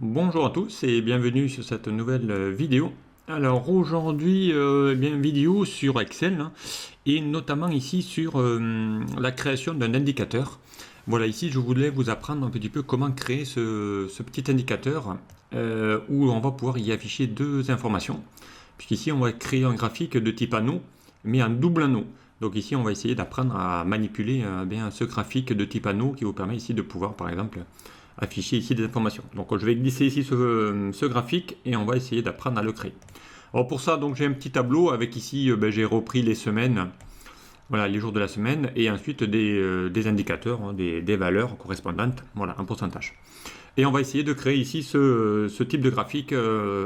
Bonjour à tous et bienvenue sur cette nouvelle vidéo. Alors aujourd'hui, vidéo sur Excel hein, et notamment ici sur la création d'un indicateur. Voilà, ici je voulais vous apprendre un petit peu comment créer ce petit indicateur où on va pouvoir y afficher deux informations. Puisqu'ici on va créer un graphique de type anneau, mais un double anneau. Donc ici on va essayer d'apprendre à manipuler bien ce graphique de type anneau qui vous permet ici de pouvoir par exemple afficher ici des informations. Donc je vais glisser ici ce graphique et on va essayer d'apprendre à le créer. Alors pour ça, donc j'ai un petit tableau avec ici, j'ai repris les semaines, voilà, les jours de la semaine et ensuite des indicateurs, hein, des valeurs correspondantes, voilà, un pourcentage. Et on va essayer de créer ici ce type de graphique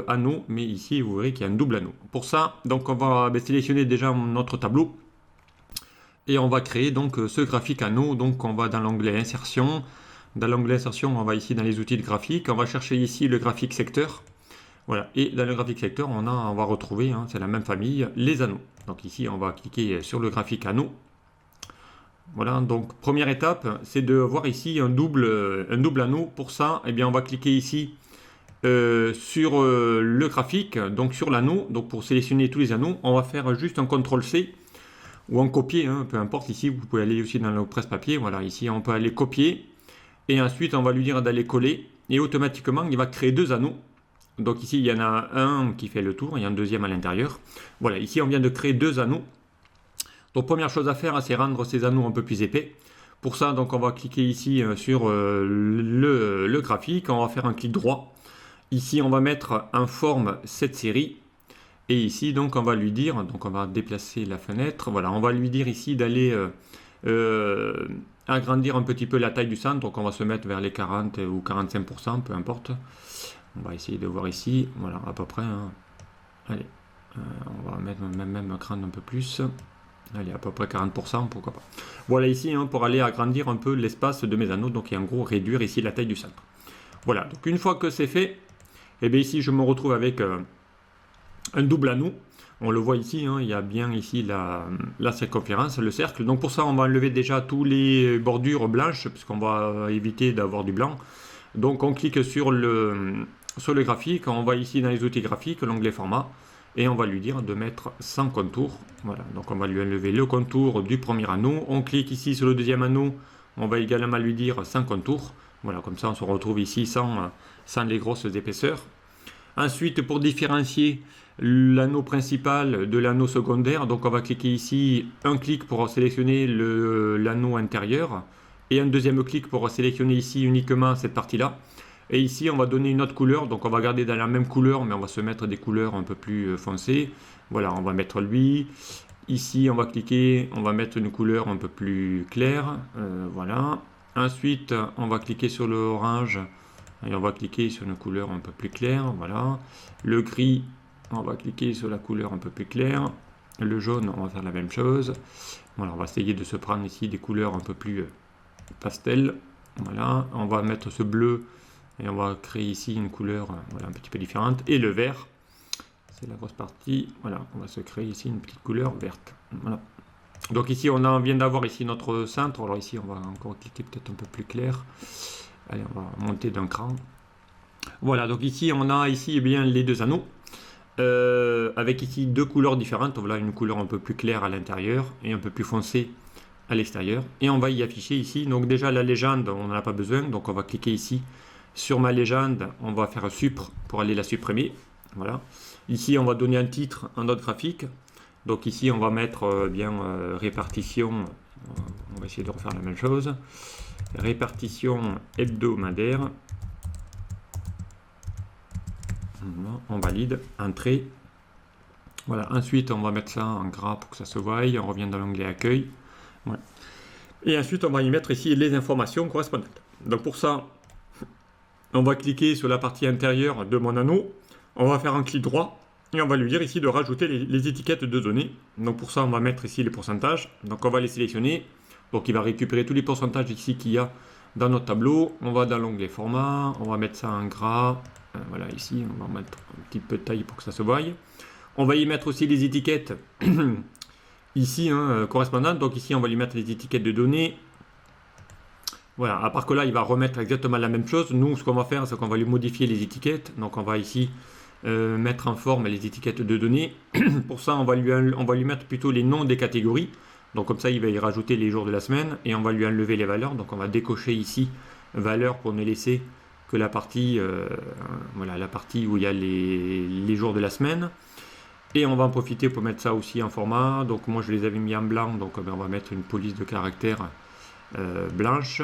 anneau, mais ici vous verrez qu'il y a un double anneau. Pour ça, donc on va sélectionner déjà notre tableau et on va créer donc ce graphique anneau. Donc on va dans l'onglet insertion. Dans l'onglet insertion, on va ici dans les outils de graphique. On va chercher ici le graphique secteur. Voilà. Et dans le graphique secteur, on va retrouver, hein, c'est la même famille, les anneaux. Donc ici, on va cliquer sur le graphique anneau. Voilà. Donc première étape, c'est de voir ici un double anneau. Pour ça, eh bien, on va cliquer ici sur le graphique, donc sur l'anneau. Donc pour sélectionner tous les anneaux, on va faire juste un CTRL-C ou en copier, hein, peu importe. Ici, vous pouvez aller aussi dans le presse-papier. Voilà, ici, on peut aller copier. Et ensuite, on va lui dire d'aller coller. Et automatiquement, il va créer deux anneaux. Donc ici, il y en a un qui fait le tour et un deuxième à l'intérieur. Voilà, ici, on vient de créer deux anneaux. Donc première chose à faire, c'est rendre ces anneaux un peu plus épais. Pour ça, donc, on va cliquer ici sur le graphique. On va faire un clic droit. Ici, on va mettre en forme cette série. Et ici, donc, on va lui dire, donc on va déplacer la fenêtre. Voilà, on va lui dire ici d'aller agrandir un petit peu la taille du centre. Donc on va se mettre vers les 40 ou 45%, peu importe. On va essayer de voir ici, voilà, à peu près. Hein. Allez, on va mettre même agrandir un peu plus. Allez, à peu près 40%, pourquoi pas. Voilà ici, hein, pour aller agrandir un peu l'espace de mes anneaux, donc et en gros réduire ici la taille du centre. Voilà, donc une fois que c'est fait, et eh bien ici je me retrouve avec un double anneau. On le voit ici, hein, il y a bien ici la circonférence, le cercle. Donc pour ça, on va enlever déjà tous les bordures blanches, puisqu'on va éviter d'avoir du blanc. Donc on clique sur le graphique, on va ici dans les outils graphiques, l'onglet format, et on va lui dire de mettre sans contour. Voilà, donc on va lui enlever le contour du premier anneau. On clique ici sur le deuxième anneau, on va également lui dire sans contour. Voilà, comme ça on se retrouve ici sans les grosses épaisseurs. Ensuite, pour différencier l'anneau principal de l'anneau secondaire, donc on va cliquer ici, un clic pour sélectionner l'anneau intérieur et un deuxième clic pour sélectionner ici uniquement cette partie-là. Et ici, on va donner une autre couleur, donc on va garder dans la même couleur, mais on va se mettre des couleurs un peu plus foncées. Voilà, on va mettre lui. Ici, on va cliquer, on va mettre une couleur un peu plus claire. Voilà. Ensuite, on va cliquer sur le orange. Et on va cliquer sur une couleur un peu plus claire, voilà. Le gris, on va cliquer sur la couleur un peu plus claire. Le jaune, on va faire la même chose. Voilà, on va essayer de se prendre ici des couleurs un peu plus pastel. Voilà, on va mettre ce bleu et on va créer ici une couleur voilà, un petit peu différente. Et le vert, c'est la grosse partie. Voilà, on va se créer ici une petite couleur verte. Voilà. Donc ici, on vient d'avoir ici notre centre. Alors ici, on va encore cliquer peut-être un peu plus clair. Allez, on va monter d'un cran. Voilà, donc ici, on a ici eh bien, les deux anneaux. Avec ici deux couleurs différentes. Voilà, une couleur un peu plus claire à l'intérieur et un peu plus foncée à l'extérieur. Et on va y afficher ici. Donc déjà, la légende, on n'en a pas besoin. Donc on va cliquer ici sur ma légende. On va faire supr pour aller la supprimer. Voilà. Ici, on va donner un titre, un autre graphique. Donc ici, on va mettre répartition. On va essayer de refaire la même chose. Répartition hebdomadaire. On valide, entrée. Voilà, ensuite on va mettre ça en gras pour que ça se voie. On revient dans l'onglet accueil. Voilà. Et ensuite on va y mettre ici les informations correspondantes. Donc pour ça, on va cliquer sur la partie intérieure de mon anneau. On va faire un clic droit et on va lui dire ici de rajouter les étiquettes de données. Donc pour ça, on va mettre ici les pourcentages. Donc on va les sélectionner. Donc il va récupérer tous les pourcentages ici qu'il y a dans notre tableau. On va dans l'onglet format, on va mettre ça en gras. Voilà, ici, on va mettre un petit peu de taille pour que ça se voie. On va y mettre aussi les étiquettes ici, hein, correspondantes. Donc ici, on va lui mettre les étiquettes de données. Voilà, à part que là, il va remettre exactement la même chose. Nous, ce qu'on va faire, c'est qu'on va lui modifier les étiquettes. Donc, on va ici mettre en forme les étiquettes de données. Pour ça, on va lui mettre plutôt les noms des catégories. Donc, comme ça, il va y rajouter les jours de la semaine et on va lui enlever les valeurs. Donc, on va décocher ici valeurs pour ne laisser que la partie, voilà, la partie où il y a les jours de la semaine. Et on va en profiter pour mettre ça aussi en format. Donc, moi, je les avais mis en blanc. Donc, on va mettre une police de caractère blanche.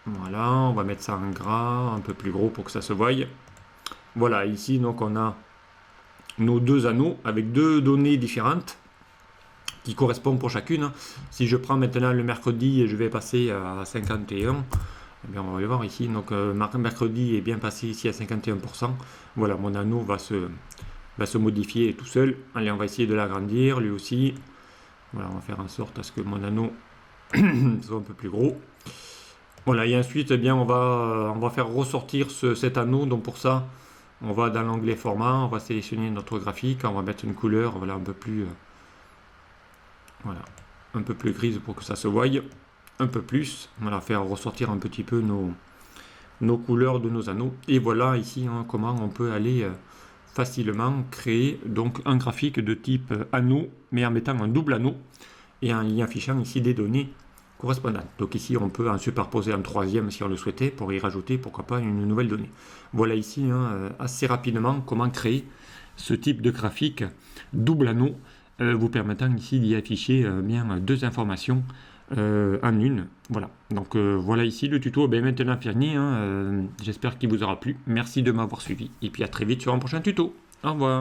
Voilà, on va mettre ça en gras, un peu plus gros pour que ça se voie. Voilà, ici donc on a nos deux anneaux avec deux données différentes qui correspondent pour chacune. Si je prends maintenant le mercredi et je vais passer à 51, eh bien on va le voir ici. Donc mercredi est bien passé ici à 51%. Voilà, mon anneau va se modifier tout seul. Allez, on va essayer de l'agrandir lui aussi. Voilà, on va faire en sorte à ce que mon anneau soit un peu plus gros. Voilà, et ensuite, eh bien, on va faire ressortir cet anneau. Donc pour ça, on va dans l'onglet format, on va sélectionner notre graphique, on va mettre une couleur, voilà, un peu plus grise pour que ça se voie un peu plus. Voilà, faire ressortir un petit peu nos couleurs de nos anneaux. Et voilà ici comment on peut aller facilement créer donc un graphique de type anneau, mais en mettant un double anneau et en y affichant ici des données correspondantes. Donc ici on peut en superposer un troisième si on le souhaitait pour y rajouter pourquoi pas une nouvelle donnée. Voilà ici assez rapidement comment créer ce type de graphique double anneau vous permettant ici d'y afficher bien deux informations en une. Voilà, donc voilà ici le tuto maintenant fini. J'espère qu'il vous aura plu. Merci de m'avoir suivi et puis à très vite sur un prochain tuto. Au revoir.